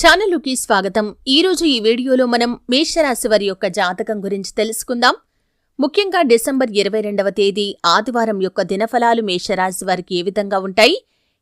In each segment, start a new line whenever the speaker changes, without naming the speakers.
ఛానలుకి స్వాగతం. ఈరోజు ఈ వీడియోలో మనం మేషరాశి వారి యొక్క జాతకం గురించి తెలుసుకుందాం. ముఖ్యంగా డిసెంబర్ 22వ తేదీ ఆదివారం యొక్క దినఫలాలు మేషరాశి వారికి ఏ విధంగా ఉంటాయి?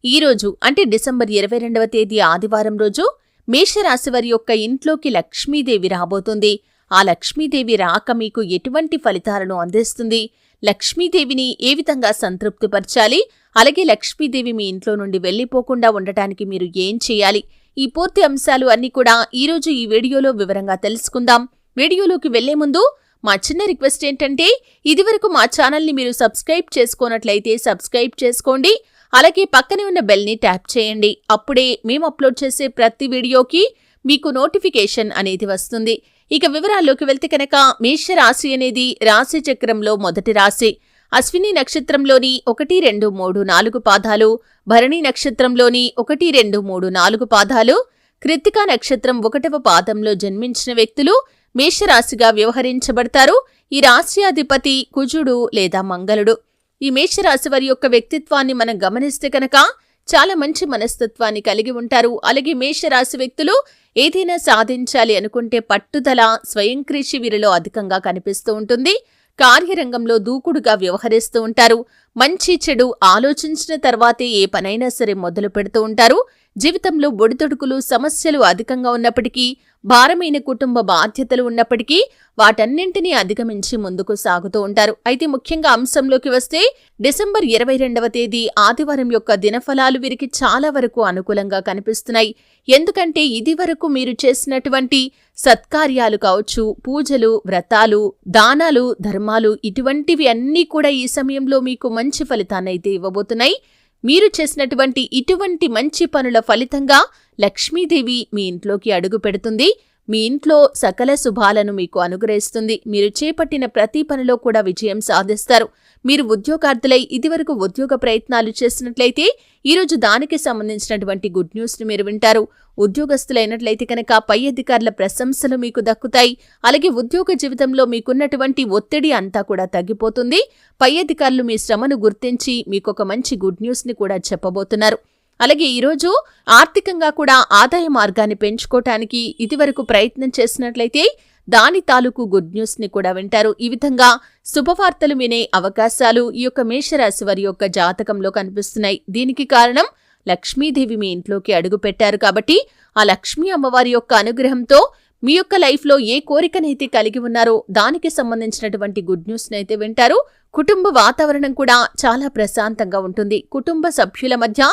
ఈరోజు అంటే డిసెంబర్ 22వ తేదీ ఆదివారం రోజు మేషరాశి వారి యొక్క ఇంట్లోకి లక్ష్మీదేవి రాబోతుంది. ఆ లక్ష్మీదేవి రాక మీకు ఎటువంటి ఫలితాలను అందిస్తుంది? లక్ష్మీదేవిని ఏ విధంగా సంతృప్తిపరచాలి? అలాగే లక్ష్మీదేవి మీ ఇంట్లో నుండి వెళ్లిపోకుండా ఉండటానికి మీరు ఏం చేయాలి? ఈ పూర్తి అంశాలు అన్నీ కూడా ఈరోజు ఈ వీడియోలో వివరంగా తెలుసుకుందాం. వీడియోలోకి వెళ్లే ముందు మా చిన్న రిక్వెస్ట్ ఏంటంటే, ఇదివరకు మా ఛానల్ని మీరు సబ్స్క్రైబ్ చేసుకోనట్లయితే సబ్స్క్రైబ్ చేసుకోండి. అలాగే పక్కనే ఉన్న బెల్ని ట్యాప్ చేయండి. అప్పుడే మేము అప్లోడ్ చేసే ప్రతి వీడియోకి మీకు నోటిఫికేషన్ అనేది వస్తుంది. ఇక వివరాల్లోకి వెళ్తే కనుక, మేషరాశి అనేది రాశి చక్రంలో మొదటి రాశి. అశ్విని నక్షత్రంలోని 1, 2, 3, 4 పాదాలు, భరణి నక్షత్రంలోని 1, 2, 3, 4 పాదాలు, కృత్తికా నక్షత్రం 1వ పాదంలో జన్మించిన వ్యక్తులు మేషరాశిగా వ్యవహరించబడతారు. ఈ రాశ్యాధిపతి కుజుడు లేదా మంగళుడు. ఈ మేషరాశి వారి యొక్క వ్యక్తిత్వాన్ని మనం గమనిస్తే కనుక చాలా మంచి మనస్తత్వాన్ని కలిగి ఉంటారు. అలాగే మేషరాశి వ్యక్తులు ఏదైనా సాధించాలి అనుకుంటే పట్టుదల, స్వయం కృషి వీరిలో అధికంగా కనిపిస్తూ ఉంటుంది. కార్యరంగంలో దూకుడుగా వ్యవహరిస్తూ ఉంటారు. మంచి చెడు ఆలోచించిన తర్వాతే ఏ పనైనా సరే మొదలు పెడుతూ ఉంటారు. జీవితంలో ఒడిదుడుకులు, సమస్యలు అధికంగా ఉన్నప్పటికీ, భారమైన కుటుంబ బాధ్యతలు ఉన్నప్పటికీ వాటన్నింటినీ అధిగమించి ముందుకు సాగుతూ ఉంటారు. అయితే ముఖ్యంగా అంశంలోకి వస్తే, డిసెంబర్ 22వ తేదీ ఆదివారం యొక్క దినఫలాలు వీరికి చాలా వరకు అనుకూలంగా కనిపిస్తున్నాయి. ఎందుకంటే ఇది వరకు మీరు చేసినటువంటి సత్కార్యాలు కావచ్చు, పూజలు, వ్రతాలు, దానాలు, ధర్మాలు, ఇటువంటివి అన్నీ కూడా ఈ సమయంలో మీకు మంచి ఫలితాన్నైతే ఇవ్వబోతున్నాయి. మీరు చేసినటువంటి ఇటువంటి మంచి పనుల ఫలితంగా లక్ష్మీదేవి మీ ఇంట్లోకి అడుగు పెడుతుంది. మీ ఇంట్లో సకల శుభాలను మీకు అనుగ్రహిస్తుంది. మీరు చేపట్టిన ప్రతి పనిలో కూడా విజయం సాధిస్తారు. మీరు ఉద్యోగార్థులై ఇదివరకు ఉద్యోగ ప్రయత్నాలు చేసినట్లయితే ఈరోజు దానికి సంబంధించినటువంటి గుడ్ న్యూస్ని మీరు వింటారు. ఉద్యోగస్తులైనట్లయితే కనుక పై అధికారుల ప్రశంసలు మీకు దక్కుతాయి. అలాగే ఉద్యోగ జీవితంలో మీకున్నటువంటి ఒత్తిడి అంతా కూడా తగ్గిపోతుంది. పై అధికారులు మీ శ్రమను గుర్తించి మీకు ఒక మంచి గుడ్ న్యూస్ని కూడా చెప్పబోతున్నారు. అలాగే ఈరోజు ఆర్థికంగా కూడా ఆదాయ మార్గాన్ని పెంచుకోవటానికి ఇదివరకు ప్రయత్నం చేసినట్లయితే దాని తాలూకు గుడ్ న్యూస్ ని కూడా వింటారు. ఈ విధంగా శుభవార్తలు వినే అవకాశాలు ఈ యొక్క మేషరాశి వారి యొక్క జాతకంలో కనిపిస్తున్నాయి. దీనికి కారణం లక్ష్మీదేవి మీ ఇంట్లోకి అడుగు పెట్టారు కాబట్టి, ఆ లక్ష్మీ అమ్మవారి యొక్క అనుగ్రహంతో మీ యొక్క లైఫ్లో ఏ కోరికనైతే కలిగి ఉన్నారో దానికి సంబంధించినటువంటి గుడ్ న్యూస్ నైతే వింటారు. కుటుంబ వాతావరణం కూడా చాలా ప్రశాంతంగా ఉంటుంది. కుటుంబ సభ్యుల మధ్య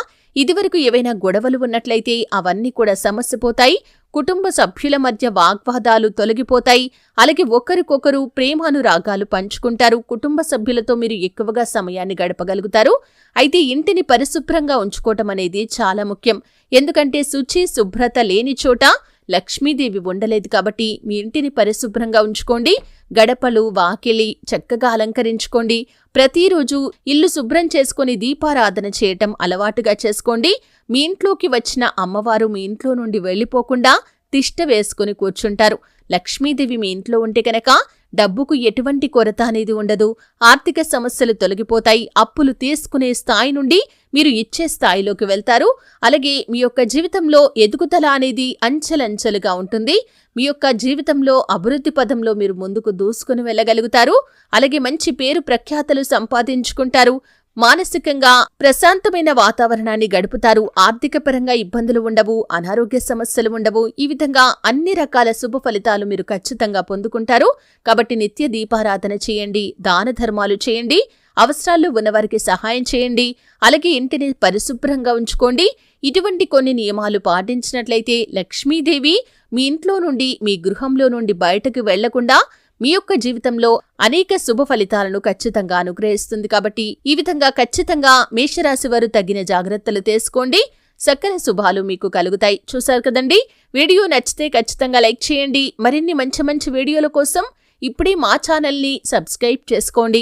ఇదివరకు ఏవైనా గొడవలు ఉన్నట్లయితే అవన్నీ కూడా సమస్యపోతాయి. కుటుంబ సభ్యుల మధ్య వాగ్వాదాలు తొలగిపోతాయి. అలాగే ఒకరికొకరు ప్రేమానురాగాలు పంచుకుంటారు. కుటుంబ సభ్యులతో మీరు ఎక్కువగా సమయాన్ని గడపగలుగుతారు. అయితే ఇంటిని పరిశుభ్రంగా ఉంచుకోవటం అనేది చాలా ముఖ్యం. ఎందుకంటే శుచి, శుభ్రత లేని చోట లక్ష్మీదేవి ఉండలేదు కాబట్టి మీ ఇంటిని పరిశుభ్రంగా ఉంచుకోండి. గడపలు, వాకిలి చక్కగా అలంకరించుకోండి. ప్రతిరోజు ఇల్లు శుభ్రం చేసుకుని దీపారాధన చేయటం అలవాటుగా చేసుకోండి. మీ ఇంట్లోకి వచ్చిన అమ్మవారు మీ ఇంట్లో నుండి వెళ్లిపోకుండా తిష్ట వేసుకుని కూర్చుంటారు. లక్ష్మీదేవి మీ ఇంట్లో ఉంటే కనుక డబ్బుకు ఎటువంటి కొరత అనేది ఉండదు. ఆర్థిక సమస్యలు తొలగిపోతాయి. అప్పులు తీసుకునే స్థాయి నుండి మీరు ఇచ్చే స్థాయిలోకి వెళ్తారు. అలాగే మీ యొక్క జీవితంలో ఎదుగుదల అనేది అంచెలంచెలుగా ఉంటుంది. మీ యొక్క జీవితంలో అభివృద్ధి పదంలో మీరు ముందుకు దూసుకుని వెళ్ళగలుగుతారు. అలాగే మంచి పేరు ప్రఖ్యాతలు సంపాదించుకుంటారు. మానసికంగా ప్రశాంతమైన వాతావరణాన్ని గడుపుతారు. ఆర్థిక పరంగా ఇబ్బందులు ఉండవు, అనారోగ్య సమస్యలు ఉండవు. ఈ విధంగా అన్ని రకాల శుభ ఫలితాలు మీరు ఖచ్చితంగా పొందుకుంటారు. కాబట్టి నిత్య దీపారాధన చేయండి, దాన ధర్మాలు చేయండి, అవసరాల్లో ఉన్నవారికి సహాయం చేయండి. అలాగే ఇంటిని పరిశుభ్రంగా ఉంచుకోండి. ఇటువంటి కొన్ని నియమాలు పాటించినట్లయితే లక్ష్మీదేవి మీ ఇంట్లో నుండి, మీ గృహంలో నుండి బయటకు వెళ్లకుండా మీ యొక్క జీవితంలో అనేక శుభ ఫలితాలను ఖచ్చితంగా అనుగ్రహిస్తుంది. కాబట్టి ఈ విధంగా ఖచ్చితంగా మేషరాశి వారు తగిన జాగ్రత్తలు తీసుకోండి. సకల శుభాలు మీకు కలుగుతాయి. చూశారు కదండి, వీడియో నచ్చితే ఖచ్చితంగా లైక్ చేయండి. మరిన్ని మంచి మంచి వీడియోల కోసం ఇప్పుడే మా ఛానల్ని సబ్స్క్రైబ్ చేసుకోండి.